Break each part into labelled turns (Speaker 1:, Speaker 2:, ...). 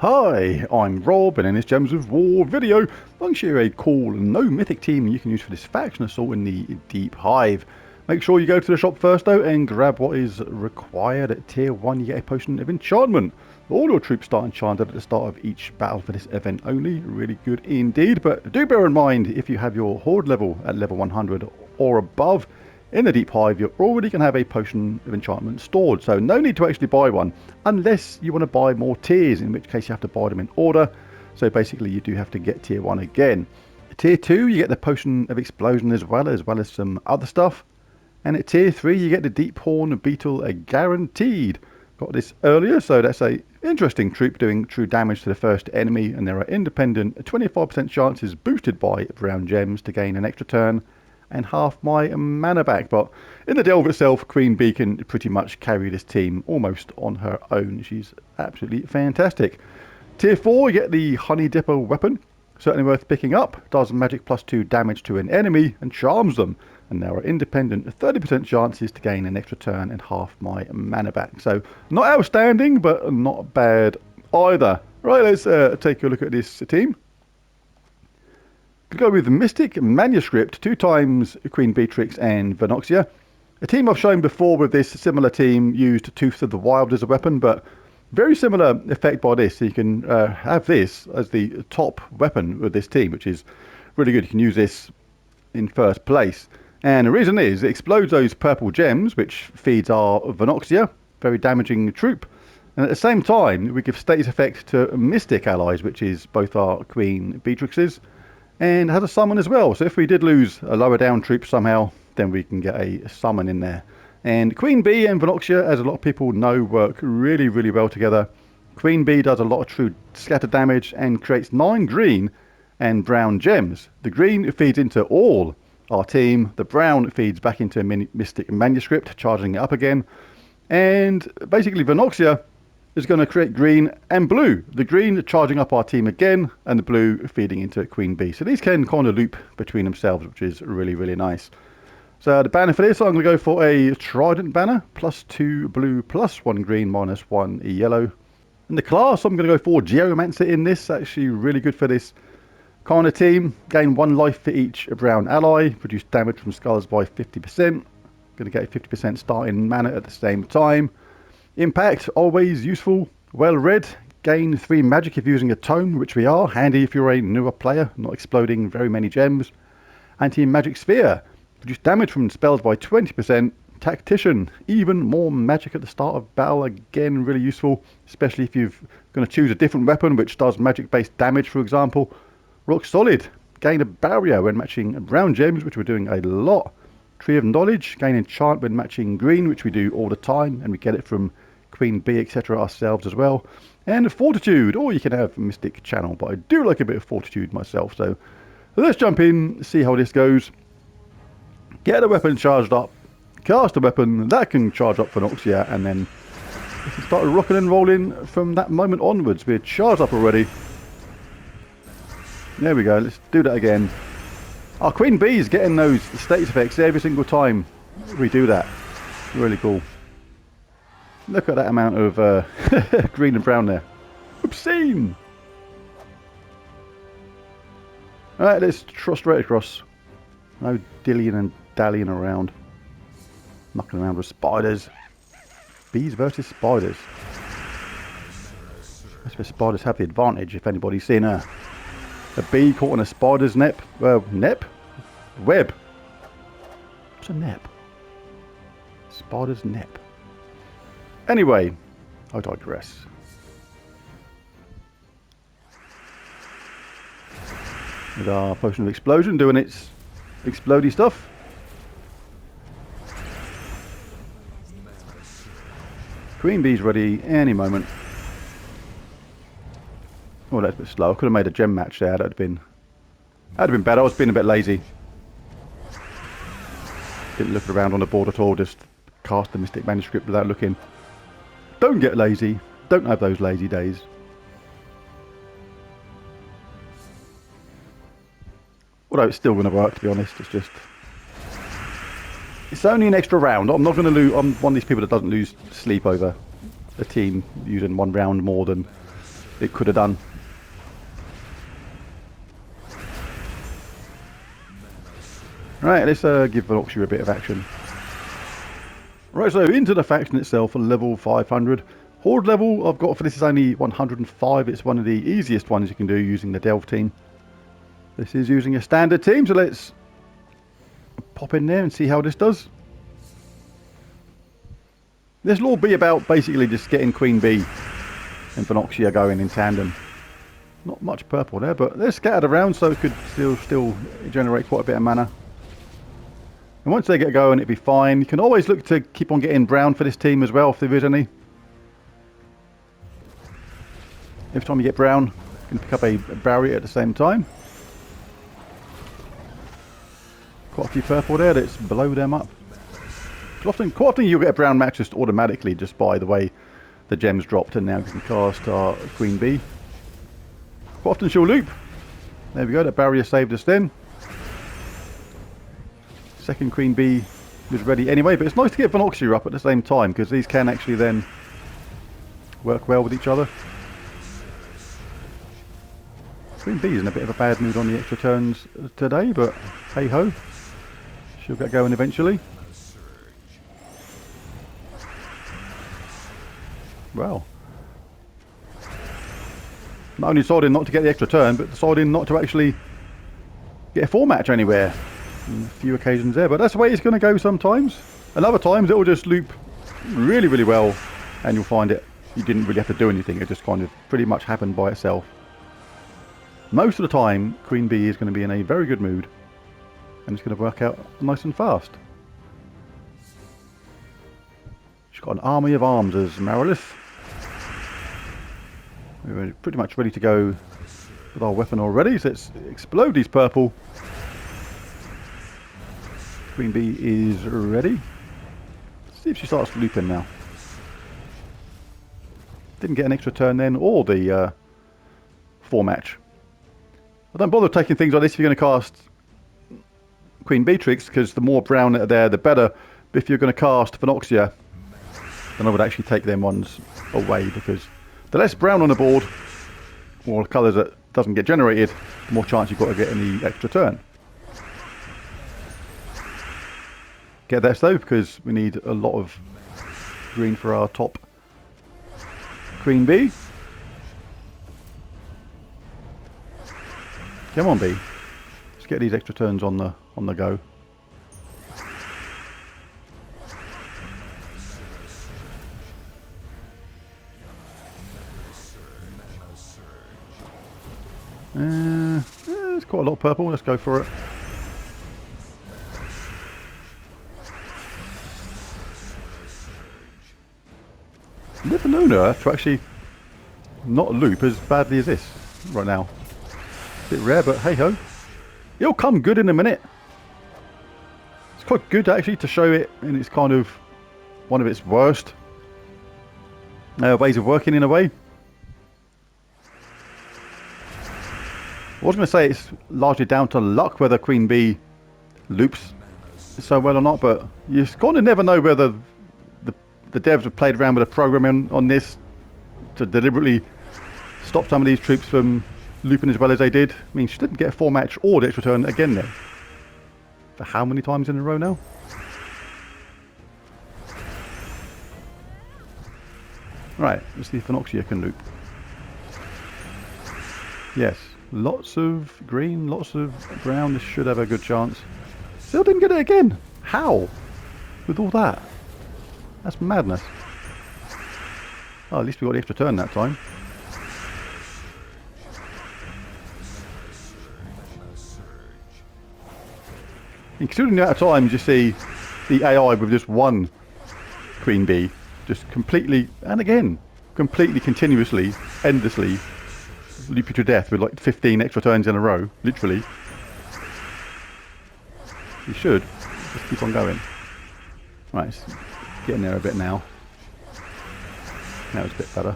Speaker 1: Hi, I'm Rob, and in this Gems of War video, I'm going to show you a cool No Mythic team you can use for this faction assault in the Deep Hive. Make sure you go to the shop first though and grab what is required. At tier 1 you get a potion of enchantment. All your troops start enchanted at the start of each battle for this event only. Really good indeed, but do bear in mind if you have your horde level at level 100 or above, in the Deep Hive, you're already going to have a potion of enchantment stored, so no need to actually buy one, unless you want to buy more tiers, in which case you have to buy them in order. So basically you do have to get tier 1 again. Tier 2, you get the potion of explosion as well as some other stuff. And at tier 3, you get the Deep Horn Beetle guaranteed. Got this earlier, so that's a interesting troop doing true damage to the first enemy, and there are independent 25% chances boosted by brown gems to gain an extra turn and half my mana back. But in the delve itself, Queen Bee can pretty much carry this team almost on her own. She's absolutely fantastic. Tier 4, you get the Honey Dipper weapon. Certainly worth picking up. Does magic +2 damage to an enemy and charms them. And there are independent 30% chances to gain an extra turn and half my mana back. So not outstanding, but not bad either. Right, let's take a look at this team. Go with Mystic Manuscript, 2 times Queen Beatrix and Venoxia. A team I've shown before with this similar team used Tooth of the Wild as a weapon, but very similar effect by this. So you can have this as the top weapon with this team, which is really good. You can use this in first place. And the reason is it explodes those purple gems, which feeds our Venoxia, very damaging troop. And at the same time, we give status effect to Mystic allies, which is both our Queen Beatrix's, and has a summon as well. So if we did lose a lower down troop somehow, then we can get a summon in there. And Queen Bee and Venoxia, as a lot of people know, work really, really well together. Queen Bee does a lot of true scatter damage and creates 9 green and brown gems. The green feeds into all our team. The brown feeds back into Mystic Manuscript, charging it up again. And basically Venoxia is going to create green and blue. The green charging up our team again, and the blue feeding into Queen Bee. So these can kind of loop between themselves, which is really, really nice. So the banner for this, I'm going to go for a Trident banner, +2 blue, +1 green, -1 yellow. And the class, I'm going to go for Geomancer in this. Actually really good for this kind of team. Gain 1 life for each brown ally. Reduce damage from skulls by 50%. Going to get a 50% starting mana at the same time. Impact, always useful, well read. Gain 3 magic if using a tome, which we are. Handy if you're a newer player, not exploding very many gems. Anti-magic sphere, reduce damage from spells by 20%. Tactician, even more magic at the start of battle. Again, really useful, especially if you're going to choose a different weapon which does magic-based damage, for example. Rock solid, gain a barrier when matching brown gems, which we're doing a lot. Tree of Knowledge, gain enchant when matching green, which we do all the time, and we get it from Queen Bee, etc. ourselves as well. And Fortitude, or you can have Mystic Channel, but I do like a bit of Fortitude myself. So let's jump in, see how this goes. Get a weapon charged up, cast a weapon that can charge up Venoxia, and then we can start rocking and rolling from that moment onwards. We're charged up already. There we go, let's do that again. Our Queen Bee is getting those status effects every single time we do that. Really cool. Look at that amount of green and brown there. Obscene! Alright, let's trot straight across. No dillying and dallying around. Knocking around with spiders. Bees versus spiders. That's where spiders have the advantage, if anybody's seen a bee caught on a spider's net. Nep? Web. What's a nep? Spider's nep. Anyway, I digress. With our potion of explosion doing its explodey stuff. Queen Bee's ready any moment. Oh, that's a bit slow. I could have made a gem match there. That'd have been better. I was being a bit lazy. Didn't look around on the board at all. Just cast the Mystic Manuscript without looking. Don't get lazy. Don't have those lazy days. Although it's still going to work, to be honest. It's only an extra round. I'm not going to lose. I'm one of these people that doesn't lose sleep over a team using 1 round more than it could have done. Right, let's give Venoxia a bit of action. Right, so into the faction itself, level 500. Horde level I've got for this is only 105. It's one of the easiest ones you can do using the Delve team. This is using a standard team, so let's pop in there and see how this does. This will all be about basically just getting Queen Bee and Venoxia going in tandem. Not much purple there, but they're scattered around, so it could still generate quite a bit of mana. And once they get going, it'll be fine. You can always look to keep on getting brown for this team as well, if there is any. Every time you get brown, you can pick up a barrier at the same time. Quite a few purple there, let's blow them up. Quite often you'll get a brown match just automatically, just by the way the gems dropped, and now we can cast our Queen Bee. Quite often she'll loop. There we go, that barrier saved us then. Second Queen Bee is ready anyway, but it's nice to get Venoxia up at the same time, because these can actually then work well with each other. Queen Bee's in a bit of a bad mood on the extra turns today, but hey ho, she'll get going eventually. Well, not only deciding not to get the extra turn, but deciding not to actually get a 4-match anywhere. On a few occasions there, but that's the way it's going to go sometimes. And other times it will just loop really, really well, and you'll find it you didn't really have to do anything. It just kind of pretty much happened by itself. Most of the time, Queen Bee is going to be in a very good mood, and it's going to work out nice and fast. She's got an army of arms as Marilith. We're pretty much ready to go with our weapon already, so let's explode these purple. Queen Bee is ready. Let's see if she starts looping now. Didn't get an extra turn then, or the 4-match. I don't bother taking things like this if you're going to cast Queen Beatrix, because the more brown that are there, the better. But if you're going to cast Venoxia, then I would actually take them ones away, because the less brown on the board, or colours that doesn't get generated, the more chance you've got of getting the extra turn. Get this though, because we need a lot of green for our top Queen Bee. Come on, Bee. Let's get these extra turns on the go. There's quite a lot of purple. Let's go for it. Never known her to actually not loop as badly as this right now. A bit rare, but hey ho. It'll come good in a minute. It's quite good actually to show it in its kind of one of its worst ways of working in a way. I was going to say it's largely down to luck whether Queen Bee loops so well or not, but you kind of never know whether the devs have played around with the programming on this to deliberately stop some of these troops from looping as well as they did. I mean, she didn't get a 4-match or the extra turn again then. For how many times in a row now? Right, let's see if Venoxia can loop. Yes, lots of green, lots of brown. This should have a good chance. Still didn't get it again. How? With all that? That's madness. Oh, at least we got the extra turn that time. And considering the amount of times you see the AI with just one Queen Bee, just completely, and again, completely continuously, endlessly, loop you to death with like 15 extra turns in a row, literally. You should just keep on going. Right, it's getting there a bit now. Now it's a bit better.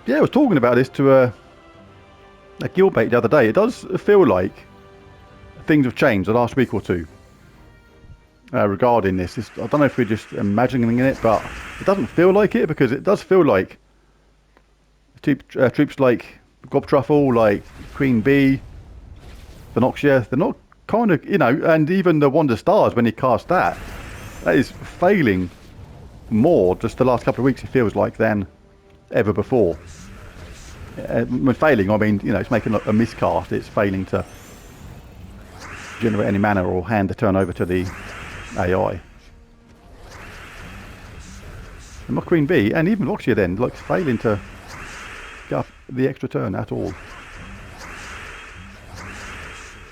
Speaker 1: Yeah, I was talking about this to a guildmate the other day. It does feel like things have changed the last week or two regarding this. I don't know if we're just imagining it, but it doesn't feel like it, because it does feel like Troops like Gobtruffle, like Queen Bee, Venoxia, they're not kind of, you know, and even the Wonder Stars, when he cast that is failing more just the last couple of weeks, it feels like, than ever before. When failing, I mean, you know, it's making a miscast, it's failing to generate any mana or hand the turn over to the AI. And my Queen Bee, and even Venoxia then, like, failing to get up the extra turn at all.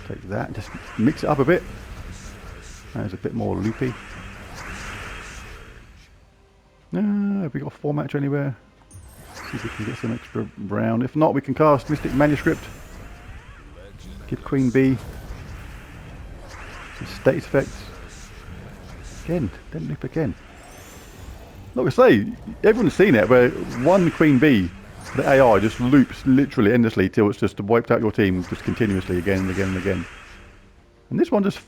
Speaker 1: Take that, just mix it up a bit. There's a bit more Loopy. Have we got a format anywhere? See if we can get some extra brown. If not, we can cast Mystic Manuscript. Give Queen Bee some status effects. Again, don't loop again. Like I say, everyone's seen it where one Queen Bee, the AI just loops literally endlessly till it's just wiped out your team just continuously again and again and again. And this one just,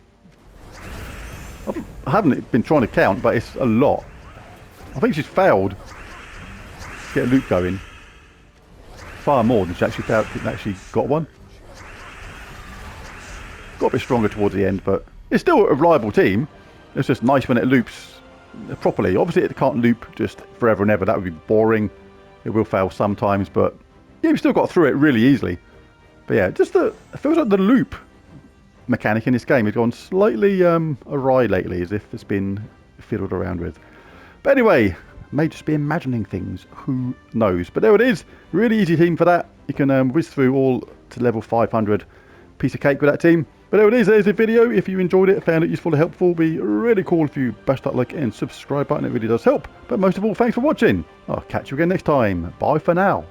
Speaker 1: I haven't been trying to count, but it's a lot. I think she's failed to get a loop going far more than she actually got one. Got a bit stronger towards the end, but it's still a reliable team. It's just nice when it loops properly. Obviously it can't loop just forever and ever, that would be boring. It will fail sometimes, but yeah, we still got through it really easily. But yeah, just it feels like the loop mechanic in this game has gone slightly awry lately, as if it's been fiddled around with. But anyway, may just be imagining things, who knows. But there it is, really easy team for that. You can whiz through all to level 500, piece of cake with that team. But there it is, there's the video. If you enjoyed it, found it useful or helpful, it'd be really cool if you bash that like and subscribe button, it really does help. But most of all, thanks for watching. I'll catch you again next time. Bye for now.